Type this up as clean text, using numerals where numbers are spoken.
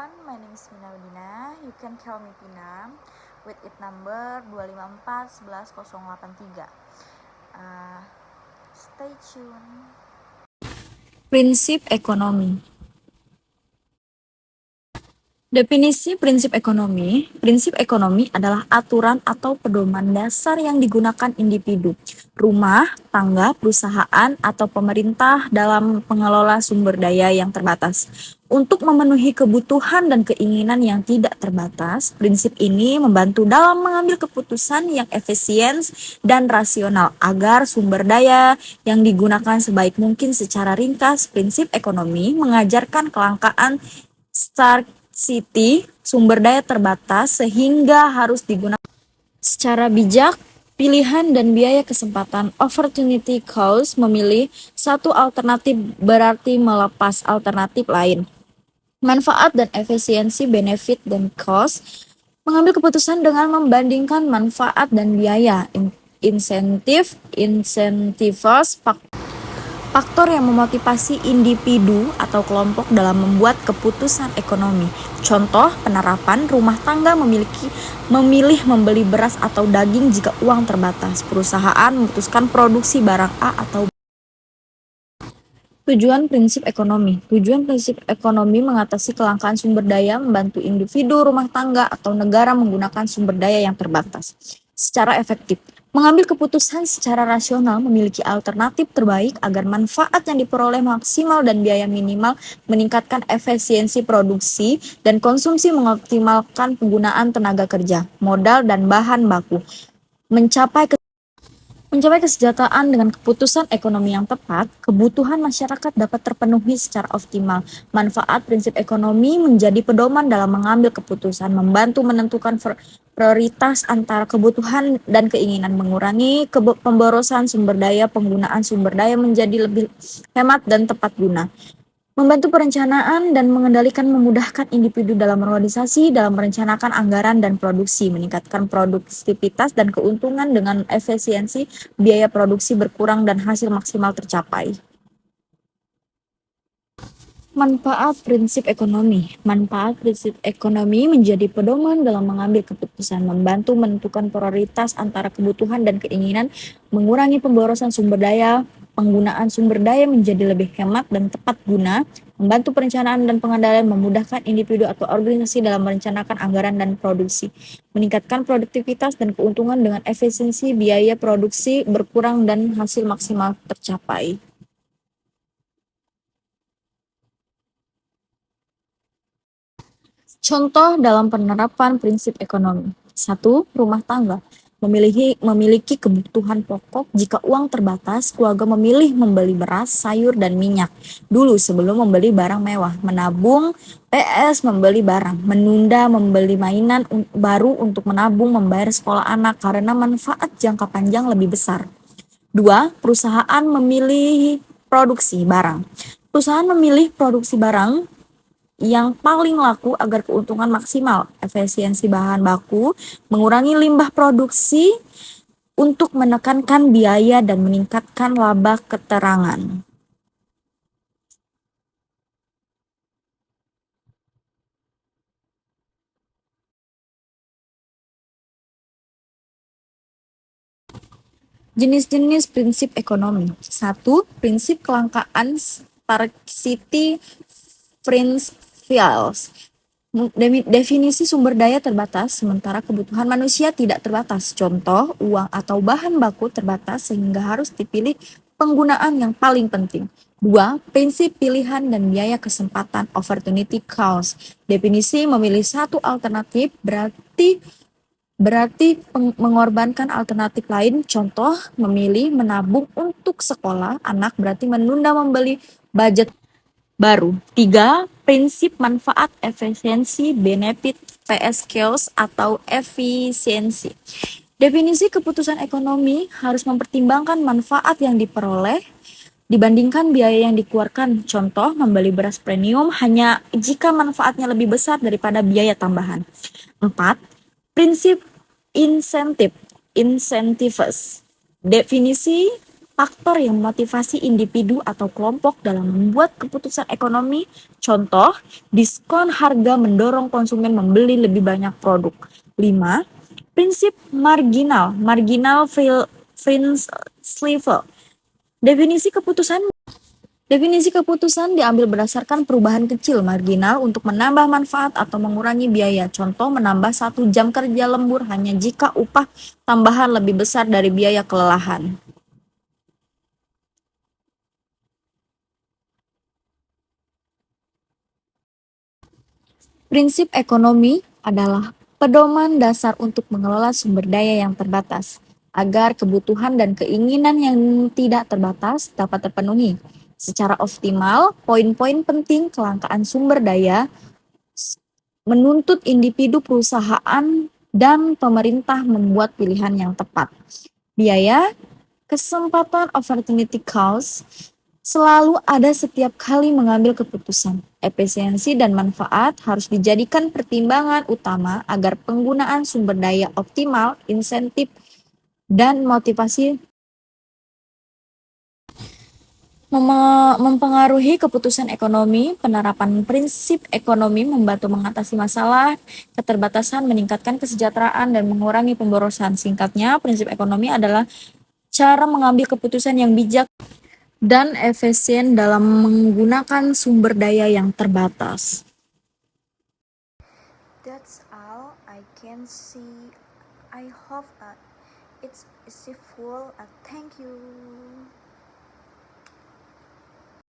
everyone, my name is Mina Udina. You can call me Pina with it number 254 Stay tuned. Prinsip ekonomi. Definisi prinsip ekonomi. Prinsip ekonomi adalah aturan atau pedoman dasar yang digunakan individu, rumah, tangga, perusahaan, atau pemerintah dalam mengelola sumber daya yang terbatas. Untuk memenuhi kebutuhan dan keinginan yang tidak terbatas, prinsip ini membantu dalam mengambil keputusan yang efisien dan rasional agar sumber daya yang digunakan sebaik mungkin. Secara ringkas, prinsip ekonomi mengajarkan kelangkaan scarcity, sumber daya terbatas, sehingga harus digunakan secara bijak. Pilihan dan biaya kesempatan, opportunity cost, memilih satu alternatif berarti melepas alternatif lain. Manfaat dan efisiensi, benefit dan cost, mengambil keputusan dengan membandingkan manfaat dan biaya. Insentif, incentives, faktor yang memotivasi individu atau kelompok dalam membuat keputusan ekonomi. Contoh penerapan: rumah tangga memilih membeli beras atau daging jika uang terbatas. Perusahaan memutuskan produksi barang A atau B. Tujuan prinsip ekonomi. Tujuan prinsip ekonomi mengatasi kelangkaan sumber daya, membantu individu, rumah tangga, atau negara menggunakan sumber daya yang terbatas secara efektif. Mengambil keputusan secara rasional, memiliki alternatif terbaik agar manfaat yang diperoleh maksimal dan biaya minimal, meningkatkan efisiensi produksi dan konsumsi, mengoptimalkan penggunaan tenaga kerja, modal, dan bahan baku. Mencapai kesejahteraan dengan keputusan ekonomi yang tepat, kebutuhan masyarakat dapat terpenuhi secara optimal. Manfaat prinsip ekonomi menjadi pedoman dalam mengambil keputusan, membantu menentukan prioritas antara kebutuhan dan keinginan, mengurangi pemborosan sumber daya, penggunaan sumber daya menjadi lebih hemat dan tepat guna. Membantu perencanaan dan mengendalikan, memudahkan individu dalam organisasi, dalam merencanakan anggaran dan produksi, meningkatkan produktivitas dan keuntungan dengan efisiensi, biaya produksi berkurang dan hasil maksimal tercapai. Manfaat prinsip ekonomi. Manfaat prinsip ekonomi menjadi pedoman dalam mengambil keputusan, membantu menentukan prioritas antara kebutuhan dan keinginan, mengurangi pemborosan sumber daya, penggunaan sumber daya menjadi lebih hemat dan tepat guna, membantu perencanaan dan pengendalian, memudahkan individu atau organisasi dalam merencanakan anggaran dan produksi, meningkatkan produktivitas dan keuntungan dengan efisiensi, biaya produksi berkurang dan hasil maksimal tercapai. Contoh dalam penerapan prinsip ekonomi. 1. Rumah tangga memiliki kebutuhan pokok. Jika uang terbatas, keluarga memilih membeli beras, sayur, dan minyak dulu sebelum membeli barang mewah. Menabung, PS, membeli barang. Menunda membeli mainan baru untuk menabung membayar sekolah anak karena manfaat jangka panjang lebih besar. 2. Perusahaan memilih produksi barang. Perusahaan memilih produksi barang yang paling laku agar keuntungan maksimal, efisiensi bahan baku, mengurangi limbah produksi untuk menekankan biaya dan meningkatkan laba keterangan. Jenis-jenis prinsip ekonomi. 1. Prinsip kelangkaan scarcity principles. Definisi sumber daya terbatas, sementara kebutuhan manusia tidak terbatas. Contoh, uang atau bahan baku terbatas sehingga harus dipilih penggunaan yang paling penting. 2. Prinsip pilihan dan biaya kesempatan, opportunity cost. Definisi memilih satu alternatif berarti mengorbankan alternatif lain. Contoh, memilih menabung untuk sekolah anak berarti menunda membeli budget baru. 3. Prinsip manfaat efisiensi, benefit PSKs atau efisiensi. Definisi keputusan ekonomi harus mempertimbangkan manfaat yang diperoleh dibandingkan biaya yang dikeluarkan. Contoh, membeli beras premium hanya jika manfaatnya lebih besar daripada biaya tambahan. 4. Prinsip insentif, incentives. Definisi faktor yang memotivasi individu atau kelompok dalam membuat keputusan ekonomi. Contoh, diskon harga mendorong konsumen membeli lebih banyak produk. 5. Prinsip marginal principle. Definisi keputusan Definisi keputusan diambil berdasarkan perubahan kecil marginal untuk menambah manfaat atau mengurangi biaya. Contoh, menambah 1 jam kerja lembur hanya jika upah tambahan lebih besar dari biaya kelelahan. Prinsip ekonomi adalah pedoman dasar untuk mengelola sumber daya yang terbatas, agar kebutuhan dan keinginan yang tidak terbatas dapat terpenuhi. Secara optimal, poin-poin penting kelangkaan sumber daya menuntut individu, perusahaan, dan pemerintah membuat pilihan yang tepat. Biaya, kesempatan opportunity cost, selalu ada setiap kali mengambil keputusan. Efisiensi dan manfaat harus dijadikan pertimbangan utama agar penggunaan sumber daya optimal, insentif, dan motivasi mempengaruhi keputusan ekonomi. Penerapan prinsip ekonomi membantu mengatasi masalah keterbatasan, meningkatkan kesejahteraan, dan mengurangi pemborosan. Singkatnya, prinsip ekonomi adalah cara mengambil keputusan yang bijak dan efisien dalam menggunakan sumber daya yang terbatas. That's all I can see. I hope it's useful. Thank you.